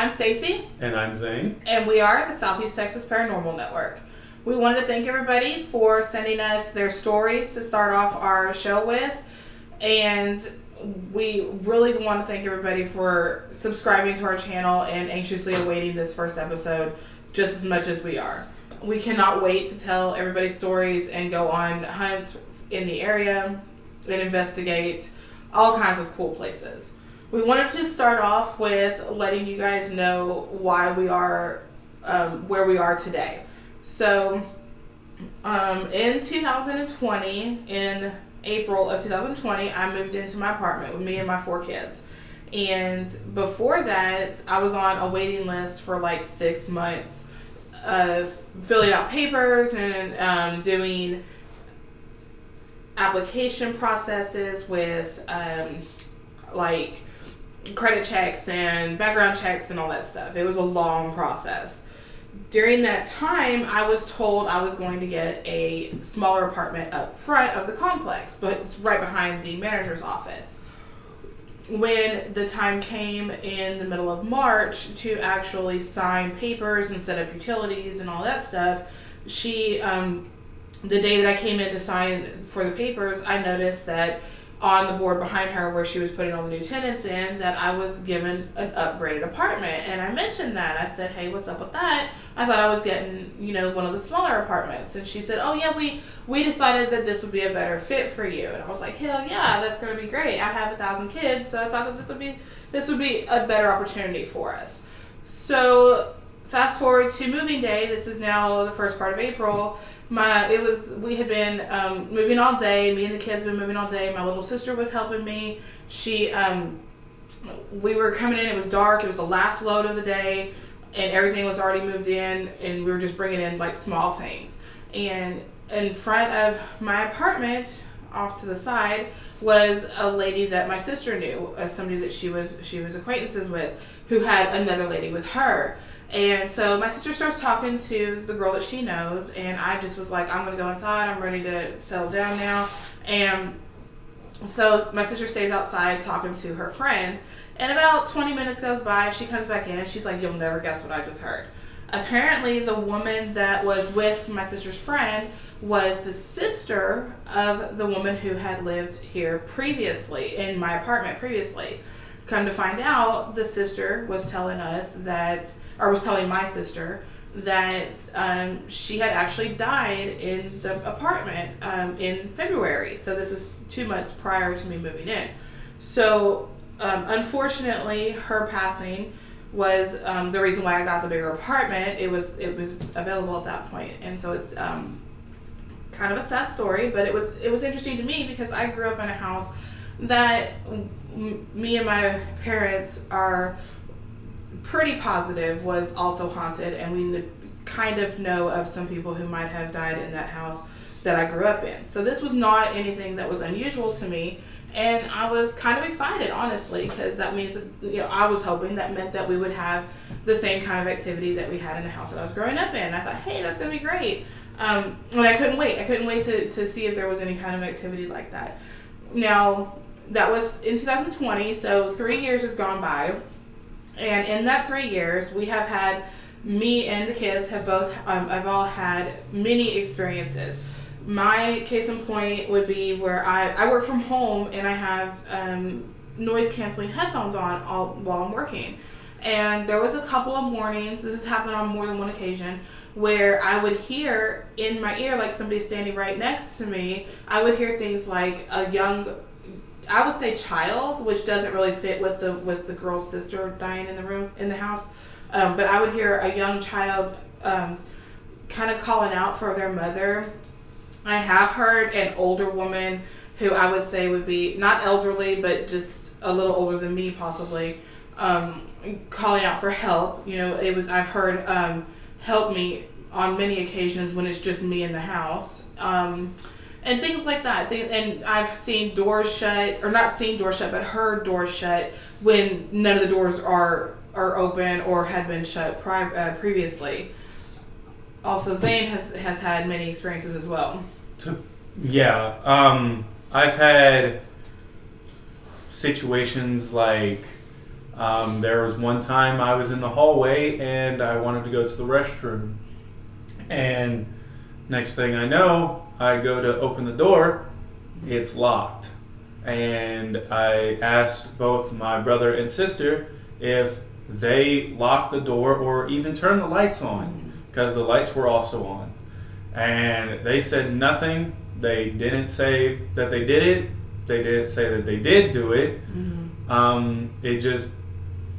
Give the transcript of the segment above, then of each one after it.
I'm Stacy. And I'm Zane. And we are the Southeast Texas Paranormal Network. We wanted to thank everybody for sending us their stories to start off our show with. And we really want to thank everybody for subscribing to our channel and anxiously awaiting this first episode just as much as we are. We cannot wait to tell everybody stories and go on hunts in the area and investigate all kinds of cool places. We wanted to start off with letting you guys know why we are where we are today. So, in 2020, in April of 2020, I moved into my apartment with me and my 4 kids. And before that, I was on a waiting list for like 6 months, filling out papers and doing application processes with like credit checks and background checks and all that stuff. It was a long process. During that time, I was told I was going to get a smaller apartment up front of the complex, but it's right behind the manager's office. When the time came in the middle of March to actually sign papers and set up utilities and all that stuff, she, the day that I came in to sign for the papers, I noticed that on the board behind her where she was putting all the new tenants in, that I was given an upgraded apartment. And I mentioned that. I said, hey, what's up with that? I thought I was getting, one of the smaller apartments. And she said, oh yeah, we decided that this would be a better fit for you. And I was like, hell yeah, that's going to be great. I have 1,000 kids, so I thought that this would be a better opportunity for us. So fast forward to moving day. This is now the first part of April. We had been moving all day. Me and the kids had been moving all day. My little sister was helping me. We were coming in. It was dark. It was the last load of the day, and everything was already moved in, and we were just bringing in like small things. And in front of my apartment, off to the side, was a lady that my sister knew, somebody that she was acquaintances with, who had another lady with her. And so my sister starts talking to the girl that she knows, and I just was like, I'm going to go inside. I'm ready to settle down now. And so my sister stays outside talking to her friend, and about 20 minutes goes by. She comes back in, and she's like, you'll never guess what I just heard. Apparently, the woman that was with my sister's friend was the sister of the woman who had lived here previously, in my apartment previously. Come to find out, the sister was telling my sister that she had actually died in the apartment in February. So this is 2 months prior to me moving in. So unfortunately, her passing was the reason why I got the bigger apartment. It was available at that point, and so it's kind of a sad story, but it was interesting to me because I grew up in a house that me and my parents are pretty positive was also haunted, and we kind of know of some people who might have died in that house that I grew up in. So this was not anything that was unusual to me, and I was kind of excited, honestly, because that means that, I was hoping that meant that we would have the same kind of activity that we had in the house that I was growing up in. I thought, hey, that's going to be great. And I couldn't wait. I couldn't wait to see if there was any kind of activity like that. Now, that was in 2020, so 3 years has gone by. And in that 3 years, we have had, me and the kids have I've all had many experiences. My case in point would be where I work from home, and I have noise canceling headphones on while I'm working. And there was a couple of mornings, this has happened on more than one occasion, where I would hear in my ear, like somebody standing right next to me, I would hear things like a young, I would say child, which doesn't really fit with the girl's sister dying in the house. But I would hear a young child kind of calling out for their mother. I have heard an older woman who I would say would be not elderly, but just a little older than me, possibly, calling out for help. I've heard help me on many occasions when it's just me in the house. And things like that. And I've seen doors shut, or not seen doors shut, but heard doors shut when none of the doors are open or had been shut previously. Also, Zane has had many experiences as well. Yeah. I've had situations like There was one time I was in the hallway and I wanted to go to the restroom. And next thing I know, I go to open the door, it's locked. And I asked both my brother and sister if they locked the door or even turned the lights on, because the lights were also on. And they said nothing. They didn't say that they did it. They didn't say that they did do it.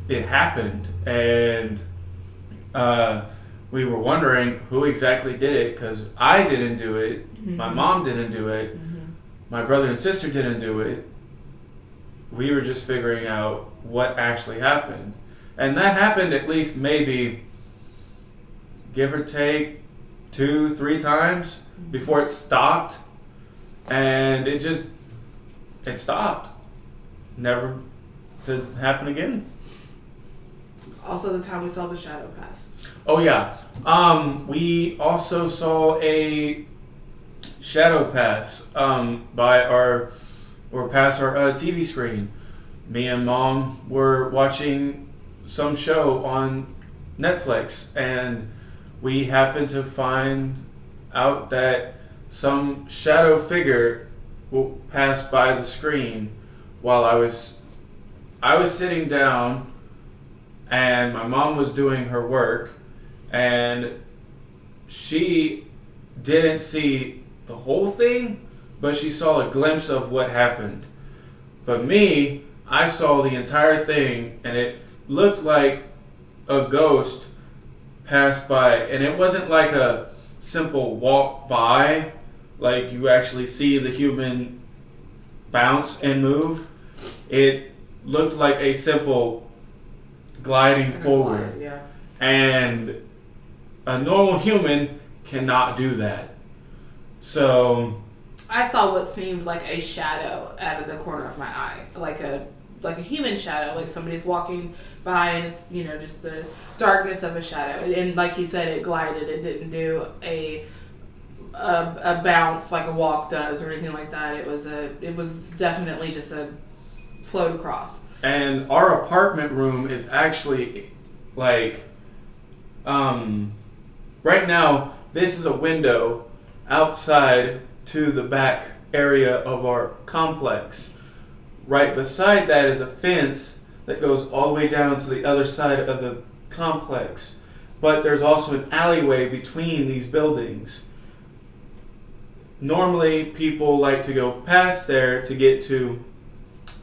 It happened. And we were wondering who exactly did it, because I didn't do it. My mom didn't do it. My brother and sister didn't do it. We were just figuring out what actually happened. And that happened at least maybe, give or take, 2-3 times before it stopped. And it stopped. Never to happen again. Also the time we saw the shadow pass. Oh yeah. We also saw a shadow pass past our TV screen. Me and Mom were watching some show on Netflix, and we happened to find out that some shadow figure passed by the screen while I was sitting down, and my mom was doing her work, and she didn't see the whole thing, but she saw a glimpse of what happened. But me, I saw the entire thing, and it looked like a ghost passed by, and it wasn't like a simple walk by, like you actually see the human bounce and move. It looked like a simple gliding forward. Yeah. And a normal human cannot do that. So I saw what seemed like a shadow out of the corner of my eye, like a human shadow, like somebody's walking by, and it's just the darkness of a shadow. And like he said, it glided. It didn't do a bounce like a walk does or anything like that. It was definitely just a float across. And our apartment room is actually like right now. This is a window outside to the back area of our complex. Right beside that is a fence that goes all the way down to the other side of the complex. But there's also an alleyway between these buildings. Normally, people like to go past there to get to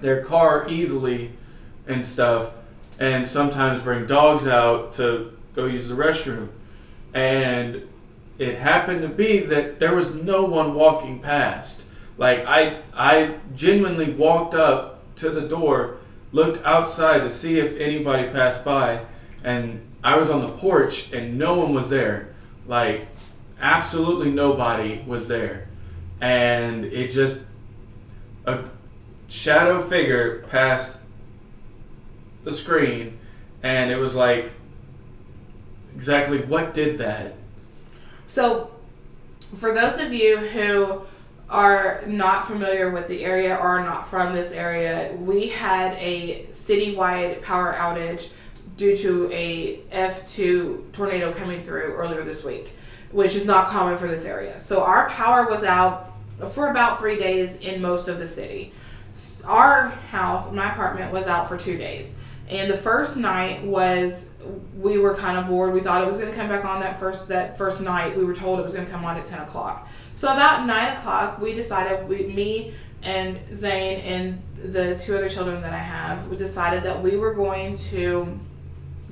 their car easily and stuff, and sometimes bring dogs out to go use the restroom. And it happened to be that there was no one walking past. Like, I genuinely walked up to the door, looked outside to see if anybody passed by, and I was on the porch and no one was there. Like, absolutely nobody was there. And it just, a shadow figure passed the screen, and it was like, exactly what did that? So, for those of you who are not familiar with the area or are not from this area, we had a citywide power outage due to a F2 tornado coming through earlier this week, which is not common for this area. So our power was out for about 3 days in most of the city. Our house, my apartment, was out for 2 days. And the first night we were kind of bored. We thought it was going to come back on that first night. We were told it was going to come on at 10 o'clock. So about 9 o'clock, we decided, me and Zane and the 2 other children that I have, we decided that we were going to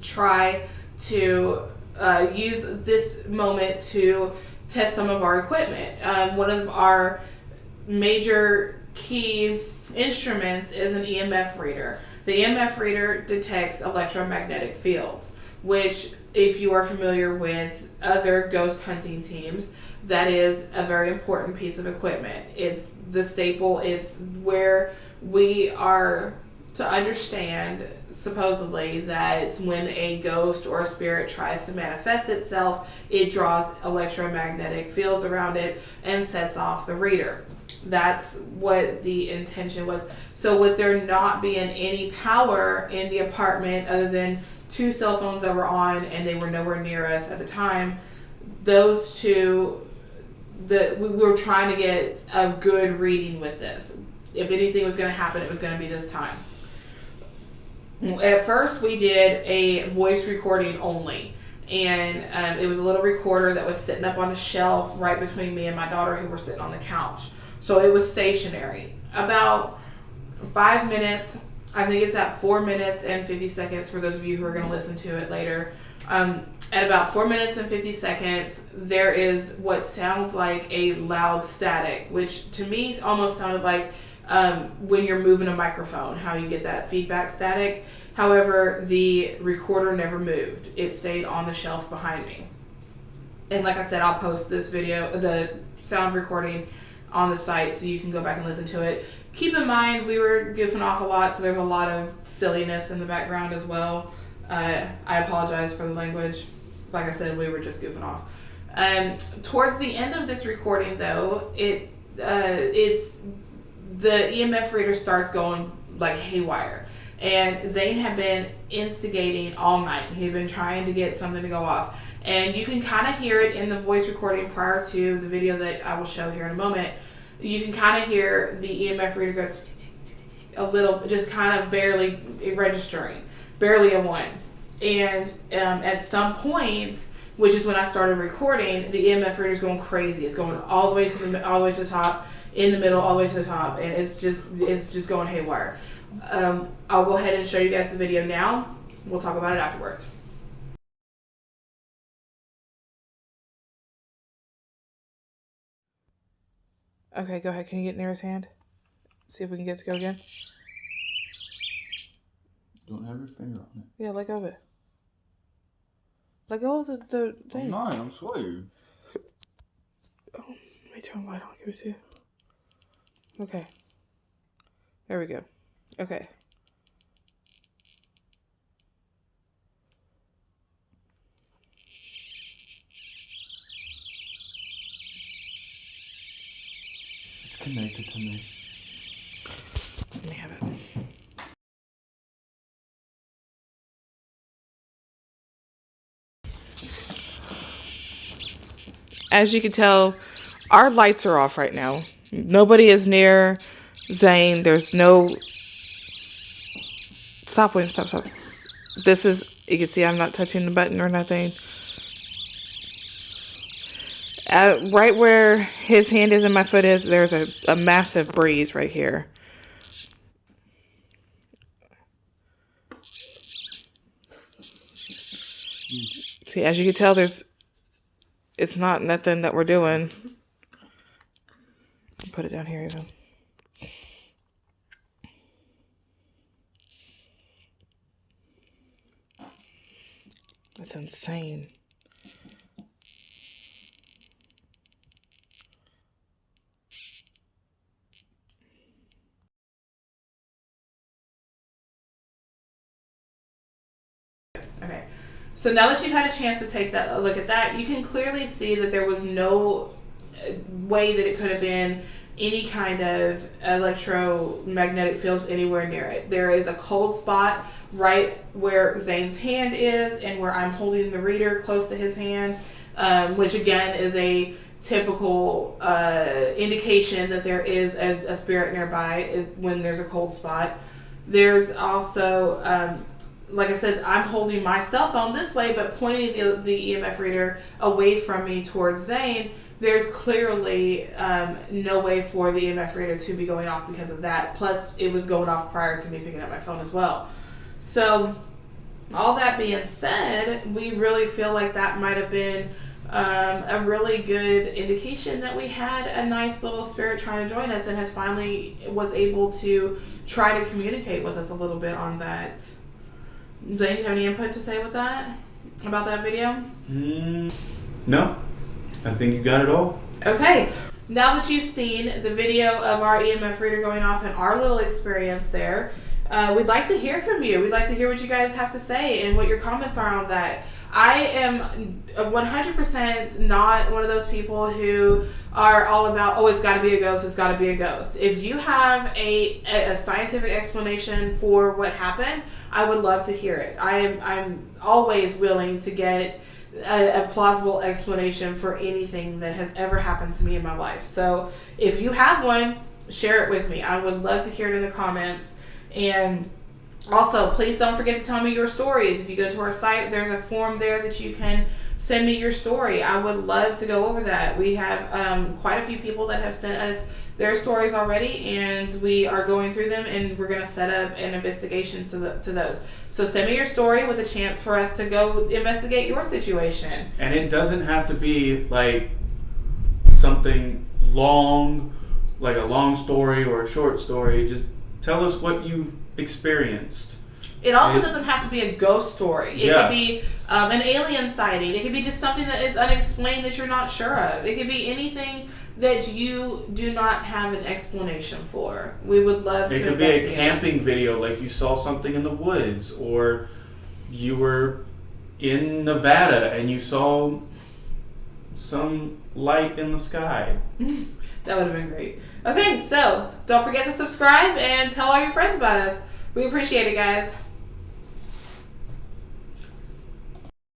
try to use this moment to test some of our equipment. One of our major key instruments is an EMF reader. The EMF reader detects electromagnetic fields, which, if you are familiar with other ghost hunting teams, that is a very important piece of equipment. It's the staple. It's where we are to understand, supposedly, that when a ghost or a spirit tries to manifest itself, it draws electromagnetic fields around it and sets off the reader. That's what the intention was. So with there not being any power in the apartment other than 2 cell phones that were on, and they were nowhere near us at the time, those two, we were trying to get a good reading with this. If anything was going to happen, it was going to be this time. At first, we did a voice recording only. And it was a little recorder that was sitting up on a shelf right between me and my daughter, who were sitting on the couch. So it was stationary. About 5 minutes, I think it's at 4 minutes and 50 seconds for those of you who are going to listen to it later. At about 4 minutes and 50 seconds, there is what sounds like a loud static, which to me almost sounded like when you're moving a microphone, how you get that feedback static. However, the recorder never moved. It stayed on the shelf behind me. And like I said, I'll post this video, the sound recording, on the site so you can go back and listen to it. Keep in mind, we were goofing off a lot, so there's a lot of silliness in the background as well. I apologize for the language. Like I said, we were just goofing off. Towards the end of this recording, though, it's the EMF reader starts going like haywire. And Zane had been instigating all night. He had been trying to get something to go off. And you can kind of hear it in the voice recording prior to the video that I will show here in a moment. You can kind of hear the EMF reader go a little, just kind of barely registering, barely a 1. And at some point, which is when I started recording, the EMF reader is going crazy. It's going all the way to the top, in the middle, all the way to the top, and it's just going haywire. I'll go ahead and show you guys the video now. We'll talk about it afterwards. Okay, go ahead. Can you get near his hand? See if we can get it to go again. Don't have your finger on it. Yeah, let go of it. Let go of the thing. I'm not, I'm sweating. Oh, let me turn the light on. Can we see? Okay. There we go. Okay. It's connected to me. Let me have it. As you can tell, our lights are off right now. Nobody is near Zane. There's no... Stop, William. Stop. This is... You can see I'm not touching the button or nothing. Right where his hand is and my foot is, there's a massive breeze right here. See, as you can tell, it's not nothing that we're doing. Put it down here even. That's insane. Okay, so now that you've had a chance to take a look at that, you can clearly see that there was no way that it could have been any kind of electromagnetic fields anywhere near it. There is a cold spot right where Zane's hand is and where I'm holding the reader close to his hand, which again is a typical indication that there is a spirit nearby when there's a cold spot. There's also, like I said, I'm holding my cell phone this way, but pointing the EMF reader away from me towards Zane. There's clearly no way for the EMF reader to be going off because of that. Plus, it was going off prior to me picking up my phone as well. So, all that being said, we really feel like that might have been a really good indication that we had a nice little spirit trying to join us and has finally was able to try to communicate with us a little bit on that. Zane, do you have any input to say with that? About that video? No. I think you got it all. Okay. Now that you've seen the video of our EMF reader going off and our little experience there, we'd like to hear from you. We'd like to hear what you guys have to say and what your comments are on that. I am 100% not one of those people who are all about, oh, it's got to be a ghost, it's got to be a ghost. If you have a scientific explanation for what happened, I would love to hear it. I'm always willing to get a plausible explanation for anything that has ever happened to me in my life. So if you have one, share it with me. I would love to hear it in the comments. And also, please don't forget to tell me your stories. If you go to our site, there's a form there that you can send me your story. I would love to go over that. We have quite a few people that have sent us their stories already, and we are going through them, and we're going to set up an investigation to those. So send me your story with a chance for us to go investigate your situation. And it doesn't have to be like something long, like a long story or a short story. Just tell us what you've experienced. It also doesn't have to be a ghost story. It could be an alien sighting. It could be just something that is unexplained that you're not sure of. It could be anything that you do not have an explanation for. We would love to investigate. It could be a camping video, like you saw something in the woods, or you were in Nevada and you saw some light in the sky. That would have been great. Okay, so don't forget to subscribe and tell all your friends about us. We appreciate it, guys.